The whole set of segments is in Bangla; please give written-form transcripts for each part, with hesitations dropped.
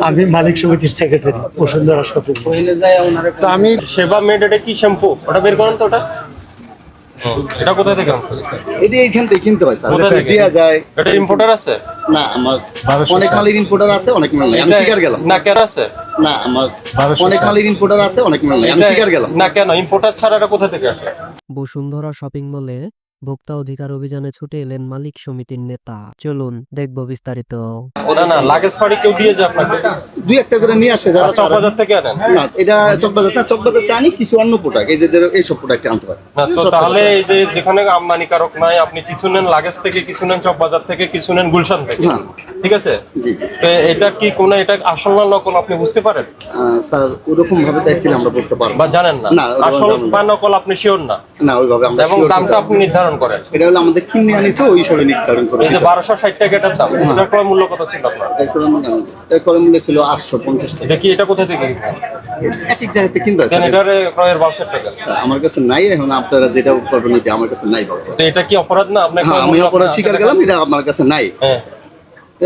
আমি মালিক সমিতির সেক্রেটারি বসুন্ধরা শপিং মল। তো আমি সেবা মেড, এটা কি শ্যাম্পু? ওটা বের করেন তো ওটা। এটা কোথা থেকে আনছেন? এটা এইখান থেকে কিনতে হয় স্যার, কোথা এটা থেকে? দেয়া যায় এটা ইম্পোর্টার আছে? না, আমার অনেক মালের ইম্পোর্টার আছে, অনেক মাল নাই, আমি শিকার গেলাম। না কেন আছে? না, আমার অনেক মালের ইম্পোর্টার আছে, অনেক মাল নাই, আমি শিকার গেলাম। না কেন ইম্পোর্টার ছাড়া এটা কোথা থেকে আসে? বসুন্ধরা শপিং মলে ভোক্তা অধিকার অভিযানে ছুটে এলেন মালিক সমিতির নেতা। চলুন দেখব বিস্তারিত। না না, লাগেজ ফাড়ি কেউ দিয়ে যায় আপনাকে? দুই একটা করে নিয়ে আসে যারা চকবাজার থেকে আনেন? না, এটা চকবাজার না, চকবাজারতে আনি কিছু অন্য প্রোডাক্ট, এই যে এইসব প্রোডাক্ট আনতে পারে না তো তাহলে এই যে যেখানে আমদানিকারক নাই, আপনি কিছু নেন লাগেজ থেকে, কিছু নেন চকবাজার থেকে, কিছু নেন গুলশান থেকে, হ্যাঁ। ঠিক আছে? জি তো এটা কি কোন, এটা আসল না নকল আপনি বুঝতে পারেন স্যার, ওরকম ভাবে দেখছিলাম আমরা বুঝতে পারবো বা জানেন না? না, ওরকম আসল জানি না। বা নকল আপনি শিওর না, না, ওইভাবে আমরা এবং sure দামটা করতে আপনি নির্ধারণ করেন। পারবো। এটা হলো আমাদের কিনে আনি তো ওই হিসাবে নির্ধারণ করে। এই যে 1260 টাকা এটার দাম, এটার ক্রয় মূল্য কত ছিল আপনার? এরপরে মূল্য ছিল 850 টাকা। এটা কি, এটা কোথা থেকে কিনতেন? এক এক জায়গাতে কিনবে দেন এটার ক্রয়ের 1200 টাকা। আমার কাছে নাই, এখন আপনারা যেটা করবেন এটা আমার কাছে নাই বাবা। তো এটা কি অপরাধ না? আপনি হ্যাঁ, আমি অপরাধ স্বীকার গেলাম, এটা আমার কাছে নাই, হ্যাঁ,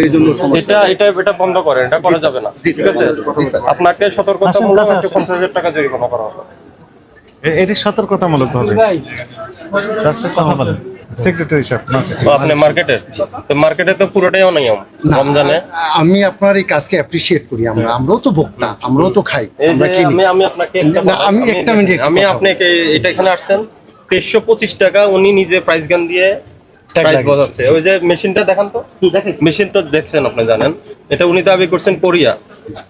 এই জন্য সমস্যা। এটা বন্ধ করেন, এটা করা যাবে না, জি ঠিক আছে? জি স্যার। আপনাকে সতর্কতামূলক 50,000 টাকা জরিমানা করা হবে। এটি সতর্কতামূলক ভাবে সেক্রেটারি সাহেব তো আপনি মার্কেটে, তো মার্কেটে তো পুরোটাই অনিয়ম রমজানে। আমি আপনার এই কাজকে অ্যাপ্রিসিয়েট করি। আমরাও তো ভোক্তা, আমরাও তো খাই, এই আমরা যে কিনি। আমি আপনাকে না, আমি একটা মিনিট আমি আপনাকে এটা এখানে আসছেন 2325 টাকা উনি নিজে প্রাইস গান দিয়ে Tag প্রাইস লাগিয়েছে। বোঝাচ্ছে। ওই যে মেশিনটা দেখান তো, দেখেন মেশিনটা দেখছেন আপনি জানেন, এটা উনি দাবি করছেন কোরিয়া।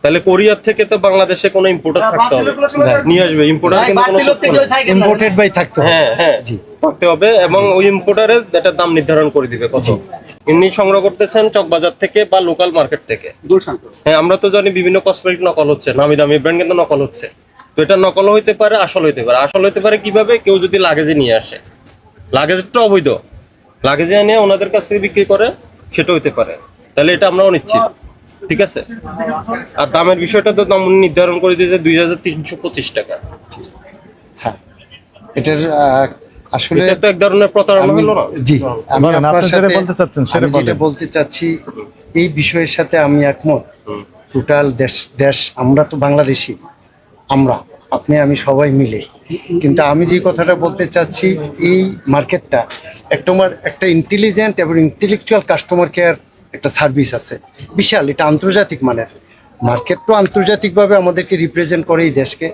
তাহলে কোরিয়ার থেকে তো বাংলাদেশে কোনো ইম্পোর্টার থাকতে হবে, নিয়ে আসবে ইম্পোর্টার, কিন্তু কোনো ইম্পোর্টেড বাই থাকতো। হ্যাঁ হ্যাঁ থাকতে হবে, এবং ওই ইম্পোর্টারের একটা দাম নির্ধারণ করে দিবে কত। ইনি সংগ্রহ করতেছেন চকবাজার থেকে বা লোকাল মার্কেট থেকে। গুলশান। হ্যাঁ, আমরা তো জানি বিভিন্ন কসমেটিক নকল হচ্ছে, নামি দামি ব্র্যান্ড কিন্তু নকল হচ্ছে। তো এটা নকল হইতে পারে, আসল হইতে পারে। আসল হইতে পারে কিভাবে? কেউ যদি লাগেজে নিয়ে আসে, লাগেজটা অবৈধ, লাগেজে এনে ওনাদের কাছ থেকে বিক্রি করে, সেটা হইতে পারে। তাহলে এটা আমরা অনিশ্চিত, ঠিক আছে? আর দামের বিষয়টা তো দাম উনি নির্ধারণ করে দিয়েছে 2325 টাকা। হ্যাঁ, এটার আসলে এটা তো এক ধরনের প্রতারণা হলো না? জি, আমি বলেন, আপনার আপনি সাথে যেটা বলতে চাচ্ছেন সেটা আমি যেটা বলেন। বলতে চাচ্ছি, এই বিষয়ের সাথে আমি একমত। টোটাল দেশ আমরা তো বাংলাদেশি, আপনি আমি সবাই মিলে। কিন্তু আমি যে কথাটা বলতে চাচ্ছি, এই মার্কেটটা একটা ইন্টেলিজেন্ট এবং ইন্টেলেকচুয়াল কাস্টমার কেয়ার একটা সার্ভিস আছে বিশাল। এটা আন্তর্জাতিক মানের মার্কেট, তো আন্তর্জাতিকভাবে আমাদেরকে রিপ্রেজেন্ট করে এই দেশকে।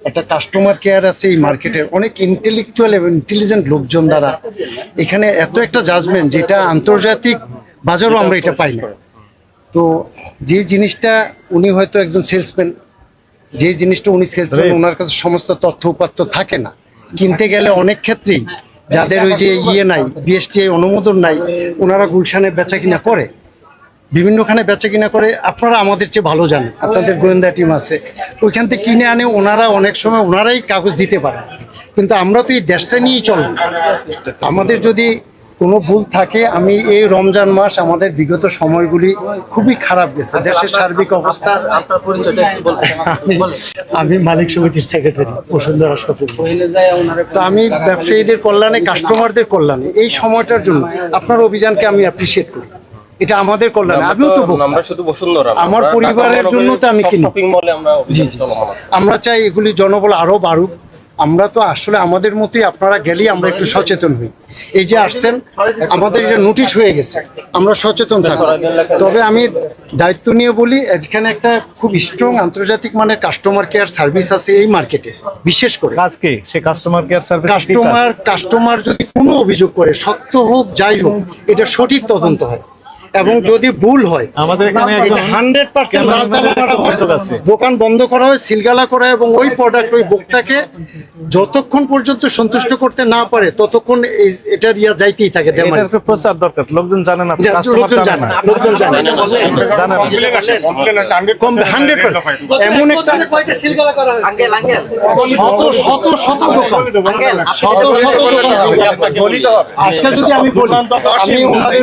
একটা কাস্টমার কেয়ার আছে এই মার্কেটের, অনেক ইন্টেলেকচুয়াল এবং ইন্টেলিজেন্ট লোকজন দ্বারা এখানে এত একটা জাজমেন্ট, যেটা আন্তর্জাতিক বাজারও আমরা এটা পাই না। তো যে জিনিসটা উনি হয়তো একজন সেলসম্যান, যে জিনিসটা উনি সেলসম্যান, ওনার কাছে সমস্ত তথ্য উপাত্ত থাকে না। কিনতে গেলে অনেক ক্ষেত্রেই যাদের ওই যে নাই, বিএসটিআই অনুমোদন নাই, ওনারা গুলশানে বেচা কিনা করে, বিভিন্নখানে বেচা কিনা করে। আপনারা আমাদের চেয়ে ভালো জানেন, আপনাদের গোয়েন্দা টিম আছে, ওইখান থেকে কিনে আনে ওনারা। অনেক সময় ওনারাই কাগজ দিতে পারেন, কিন্তু আমরা তো এই দেশটা নিয়েই চলব। আমাদের যদি কোনো ভুল থাকে, আমি এই রমজান মাস আমাদের বিগত সময়গুলি খুবই খারাপ গেছে, দেশের সার্বিক অবস্থা। আমি মালিক সমিতির সেক্রেটারি বসুন্ধরা শপিং মল। তো আমি ব্যবসায়ীদের কল্যাণে, কাস্টমারদের কল্যাণে এই সময়টার জন্য আপনার অভিযানকে আমি অ্যাপ্রিসিয়েট করি। এটা আমাদের কল্যাণে, আমিও তো ভোক্তা। আমরা শুধু বসুন্ধরা, আমার পরিবারের জন্য তো আমি কিনি। শপিং মলে আমরা জি জি, চলমান আছে। আমরা চাই এগুলি জনবল আরো বাড়ুক। আমরা তো আসলে আমাদের মতোই, আপনারা গেলেই আমরা একটু সচেতন হই। এই যে আসছেন, আমাদের এটা নোটিশ হয়ে গেছে, আমরা সচেতন থাকবো। তবে আমি দায়িত্ব নিয়ে বলি, এখানে একটা খুব স্ট্রং আন্তর্জাতিক মানের কাস্টমার কেয়ার সার্ভিস আছে এই মার্কেটে। বিশেষ করে কাজ কি সে কাস্টমার কেয়ার সার্ভিস? কাস্টমার যদি কোনো অভিযোগ করে, সত্য হোক যাই হোক, এটা সঠিক তদন্ত হয়, এবং যদি ভুল হয় আমাদের এখানে একজন 100% অভিযোগ আছে। দোকান বন্ধ করা হয়, সিলগালা করা হয়, এবং ওই প্রোডাক্ট ওই ভোক্তাকে যতক্ষণ পর্যন্ত সন্তুষ্ট করতে না পারে ততক্ষণ এটার যাইতেই থাকে। এটার একটু প্রচার দরকার, লোকজন জানে না, কাস্টমার লোকজন জানে জানে না। না, লোকজন জানে না। জানে না। কম 100% এমন একটা শত দোকান, শত দোকান। আজকে যদি আমি বলি, আমি ওনাদের